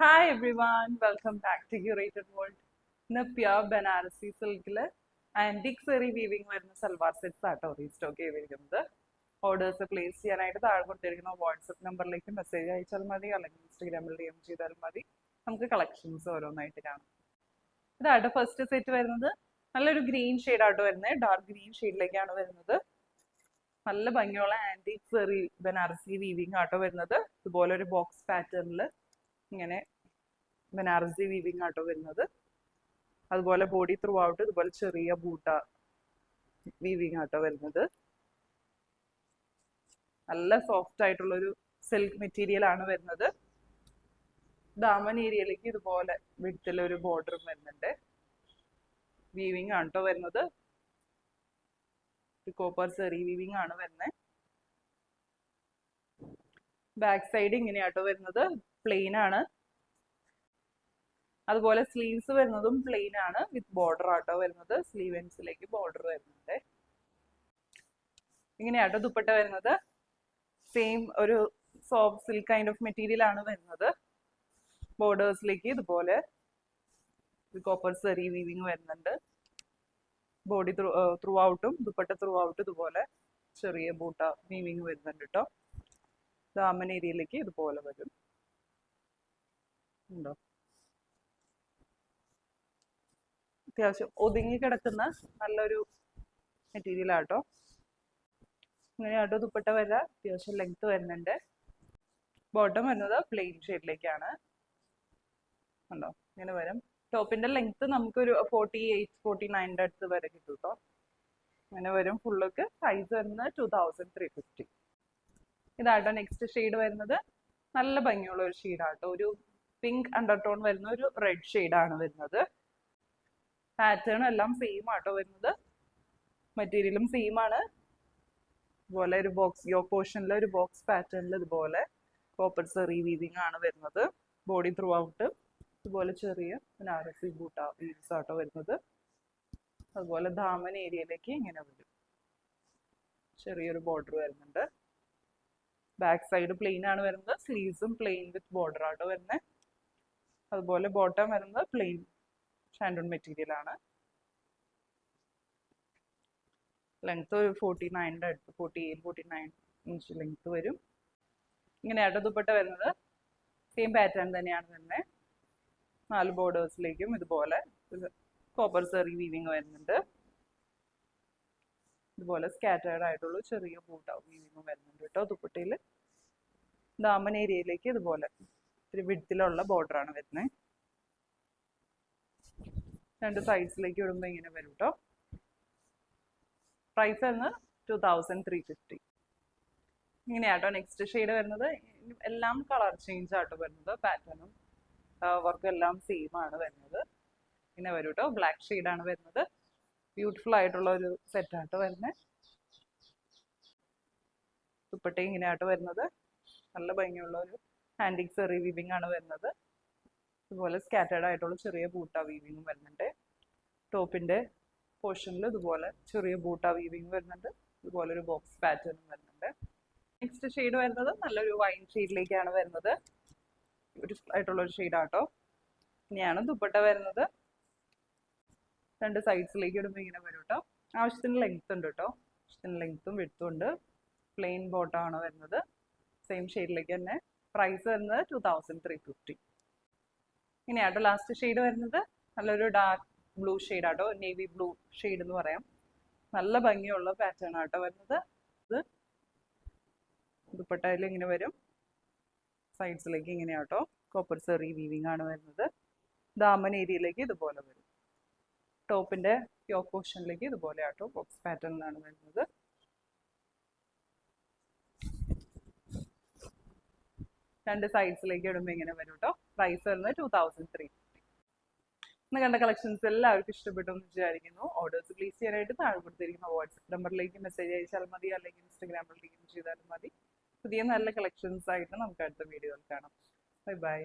Hi everyone, welcome back to Curated World. ഇന്ന് pure Banarasi സിൽക്കിൽ antique സെറി weaving വരുന്ന salwar sets ആട്ടോ റീസ്റ്റോക്ക് ചെയ്തിരിക്കുന്നത്. ഓർഡേഴ്സ് പ്ലേസ് ചെയ്യാനായിട്ട് താഴെ കൊടുത്തിരിക്കുന്ന വാട്സപ്പ് നമ്പറിലേക്ക് മെസ്സേജ് അയച്ചാൽ മതി, അല്ലെങ്കിൽ ഇൻസ്റ്റഗ്രാമിൽ DM ചെയ്താൽ മതി. നമുക്ക് കളക്ഷൻസ് ഓരോന്നായിട്ട് കാണാം. ഇതാട്ടോ ഫസ്റ്റ് സെറ്റ് വരുന്നത്. നല്ലൊരു ഗ്രീൻ ഷെയ്ഡ് ആട്ടോ വരുന്നത്, ഡാർക്ക് ഗ്രീൻ ഷെയ്ഡിലേക്കാണ് വരുന്നത്. നല്ല ഭംഗിയുള്ള ആന്റിക് സെറി ബനാറസി വീവിംഗ് ആട്ടോ വരുന്നത്. ഇതുപോലെ ഒരു ബോക്സ് പാറ്റേണിൽ ഇങ്ങനെ ബനാറസി വീവിംഗ് ആട്ടോ വരുന്നത്. അതുപോലെ ബോഡി ത്രൂ ഔട്ട് ഇതുപോലെ ചെറിയ ബൂട്ട വീവിംഗ് ആട്ടോ വരുന്നത്. നല്ല സോഫ്റ്റ് ആയിട്ടുള്ള ഒരു സിൽക്ക് മെറ്റീരിയൽ ആണ് വരുന്നത്. ദാമൻ ഏരിയയിലേക്ക് ഇതുപോലെ വിടത്തിലൊരു ബോർഡറും വരുന്നുണ്ട്. വീവിംഗ് ആണ് കേട്ടോ വരുന്നത്. കോപ്പർ സെറി വീവിംഗ് ആണ് വരുന്നത്. ബാക്ക് സൈഡ് ഇങ്ങനെയാട്ടോ വരുന്നത്, പ്ലെയിൻ ആണ്. അതുപോലെ സ്ലീവ്സ് വരുന്നതും പ്ലെയിൻ ആണ്, വിത്ത് ബോർഡർ ആട്ടോ വരുന്നത്. സ്ലീവ് എൻഡ്സിലേക്ക് ബോർഡർ വരുന്നുണ്ട്. ഇങ്ങനെയാട്ടോ ദുപ്പട്ട വരുന്നത്. സെയിം ഒരു soft silk kind of material ആണ് വരുന്നത്. ബോർഡേഴ്സിലേക്ക് ഇതുപോലെ കോപ്പർ സെറി വീവിംഗ് വരുന്നുണ്ട്. ബോഡി ത്രൂ ഔട്ടും ദുപ്പട്ട ത്രൂ ഔട്ട് ഇതുപോലെ ചെറിയ ബൂട്ട വീവിംഗ് വരുന്നുണ്ട് കേട്ടോ. ദാമൻ ഏരിയയിലേക്ക് ഇതുപോലെ വരും. ഉണ്ടോ, അത്യാവശ്യം ഒതുങ്ങി കിടക്കുന്ന നല്ലൊരു മെറ്റീരിയൽ ആട്ടോ. ഇങ്ങനെയാട്ടോ ദുപ്പട്ട വര. അത്യാവശ്യം ലെങ്ത് വരുന്നുണ്ട്. ബോട്ടം വരുന്നത് പ്ലെയിൻ ഷെയ്ഡിലേക്കാണ്. ഉണ്ടോ, ഇങ്ങനെ വരും. ടോപ്പിന്റെ ലെങ്ത് നമുക്കൊരു 48-49 അടുത്ത് വരെ കിട്ടും കേട്ടോ. അങ്ങനെ വരും. ഫുള്ളൊക്കെ സൈസ് വരുന്നത് 2350. ഇതാട്ടോ നെക്സ്റ്റ് ഷെയ്ഡ് വരുന്നത്. നല്ല ഭംഗിയുള്ള ഒരു ഷെയ്ഡാട്ടോ. ഒരു പിങ്ക് അണ്ടർടോൺ വരുന്ന ഒരു റെഡ് ഷെയ്ഡാണ് വരുന്നത്. പാറ്റേൺ എല്ലാം സെയിം ആട്ടോ വരുന്നത്. മെറ്റീരിയലും സെയിം ആണ്. ഇതുപോലെ ഒരു ബോക്സ് യോക്ക് പോർഷനിലെ ഒരു ബോക്സ് പാറ്റേണിൽ ഇതുപോലെ കോപ്പർ സെറി വീവിംഗ് ആണ് വരുന്നത്. ബോഡി ത്രൂ ഔട്ട് ഇതുപോലെ ചെറിയ ബനാറസി ബൂട്ട വീവ്സ് ആട്ടോ വരുന്നത്. അതുപോലെ ദാമൻ ഏരിയയിലേക്ക് ഇങ്ങനെ വരും. ചെറിയൊരു ബോർഡർ വരുന്നുണ്ട്. ബാക്ക് സൈഡ് പ്ലെയിൻ ആണ് വരുന്നത്. സ്ലീവ്സും പ്ലെയിൻ വിത്ത് ബോർഡർ ആട്ടോ വരുന്നത്. അതുപോലെ ബോട്ടം വരുന്നത് പ്ലെയിൻ ഷാൻഡൂൺ മെറ്റീരിയൽ ആണ്. ലെങ്ത് ഒരു 49 അടുത്ത് 48-49 ഇഞ്ച് ലെങ്ത് വരും. ഇങ്ങനെയാട്ടോ ദുപ്പട്ട വരുന്നത്. സെയിം പാറ്റേൺ തന്നെയാണ് വരുന്നത്. 4 ബോർഡേഴ്സിലേക്കും ഇതുപോലെ കോപ്പർ സെറി വീവിംഗ് വരുന്നുണ്ട്. ഇതുപോലെ സ്കാറ്റേർഡ് ആയിട്ടുള്ള ചെറിയ ബൂട്ട വീവിംഗ് വരുന്നുണ്ട് കേട്ടോ ദുപ്പട്ടയിൽ. ദാമൻ ഏരിയയിലേക്ക് ഇതുപോലെ ഇത്തിരി വിഡ്ത്തിലുള്ള ബോർഡർ ആണ് വരുന്നത്. രണ്ട് സൈഡ്സിലേക്ക് ഇടുമ്പോൾ ഇങ്ങനെ വരും കേട്ടോ. പ്രൈസ് വരുന്നത് 2350. ഇങ്ങനെയാട്ടോ നെക്സ്റ്റ് ഷെയ്ഡ് വരുന്നത്. എല്ലാം കളർ ചേഞ്ച് ആട്ടോ വരുന്നത്. പാറ്റേണും വർക്കും എല്ലാം സെയിം ആണ് വരുന്നത്. ഇങ്ങനെ വരും കേട്ടോ. ബ്ലാക്ക് ഷെയ്ഡാണ് വരുന്നത്. ബ്യൂട്ടിഫുൾ ആയിട്ടുള്ള ഒരു സെറ്റ് ആട്ടോ വരുന്നത്. ദുപ്പട്ട ഇങ്ങനെയാട്ടോ വരുന്നത്. നല്ല ഭംഗിയുള്ള ഒരു ആന്റിക് സെറി വീവിംഗ് ആണ് വരുന്നത്. ഇതുപോലെ സ്കാറ്റേർഡ് ആയിട്ടുള്ള ചെറിയ ബൂട്ട വീവിംഗും വരുന്നുണ്ട്. ടോപ്പിന്റെ പോർഷനിൽ ഇതുപോലെ ചെറിയ ബൂട്ട വീവിംഗ് വരുന്നുണ്ട്. ഇതുപോലെ ഒരു ബോക്സ് പാറ്റേണും വരുന്നുണ്ട്. നെക്സ്റ്റ് ഷെയ്ഡ് വരുന്നത് നല്ലൊരു വൈൻ ഷെയ്ഡിലേക്കാണ് വരുന്നത്. ബ്യൂട്ടിഫുൾ ആയിട്ടുള്ള ഒരു ഷെയ്ഡാട്ടോ. ഇനിയാണ് ദുപ്പട്ട വരുന്നത്. രണ്ട് സൈഡ്സിലേക്ക് ഇടുമ്പോൾ ഇങ്ങനെ വരും കേട്ടോ. ആവശ്യത്തിന് ലെങ്ത് ഉണ്ട് കേട്ടോ. ആവശ്യത്തിന് ലെങ്ത്തും വിഡ്ത്തും ഉണ്ട്. പ്ലെയിൻ ബോട്ടം ആണ് വരുന്നത്. സെയിം ഷെയ്ഡിലേക്ക് തന്നെ. പ്രൈസ് വരുന്നത് 2350. ഇങ്ങനെയാട്ടോ ലാസ്റ്റ് ഷെയ്ഡ് വരുന്നത്. നല്ലൊരു ഡാർക്ക് ബ്ലൂ ഷെയ്ഡ് ആട്ടോ. നേവി ബ്ലൂ ഷെയ്ഡ് എന്ന് പറയാം. നല്ല ഭംഗിയുള്ള പാറ്റേൺ ആട്ടോ വരുന്നത്. ഇത് ദുപ്പട്ടയിൽ ഇങ്ങനെ വരും. സൈഡ്സിലേക്ക് ഇങ്ങനെയാട്ടോ കോപ്പർ സെറി വീവിംഗ് ആണ് വരുന്നത്. ദാമൻ ഏരിയയിലേക്ക് ഇതുപോലെ വരും. ടോപ്പിന്റെ യോക്ക് പോർഷനിലേക്ക് ഇതുപോലെ ആട്ടോ ബോക്സ് പാറ്റേണിലാണ് വരുന്നത്. രണ്ട് സൈഡ്സിലേക്ക് ഇടുമ്പോൾ ഇങ്ങനെ വരും കേട്ടോ. പ്രൈസ് വരുന്നത് 2350. ഇന്ന് കണ്ട കളക്ഷൻസ് എല്ലാവർക്കും ഇഷ്ടപ്പെട്ടു എന്ന് വിചാരിക്കുന്നു. ഓർഡേഴ്സ് പ്ലേസ് ചെയ്യാനായിട്ട് താഴെ കൊടുത്തിരിക്കുന്ന വാട്സപ്പ് നമ്പറിലേക്ക് മെസ്സേജ് അയച്ചാൽ മതി, അല്ലെങ്കിൽ ഇൻസ്റ്റഗ്രാമിൽ DM ചെയ്താലും മതി. പുതിയ നല്ല കളക്ഷൻസ് ആയിട്ട് നമുക്ക് അടുത്ത വീഡിയോയിൽ കാണാം. Bye bye.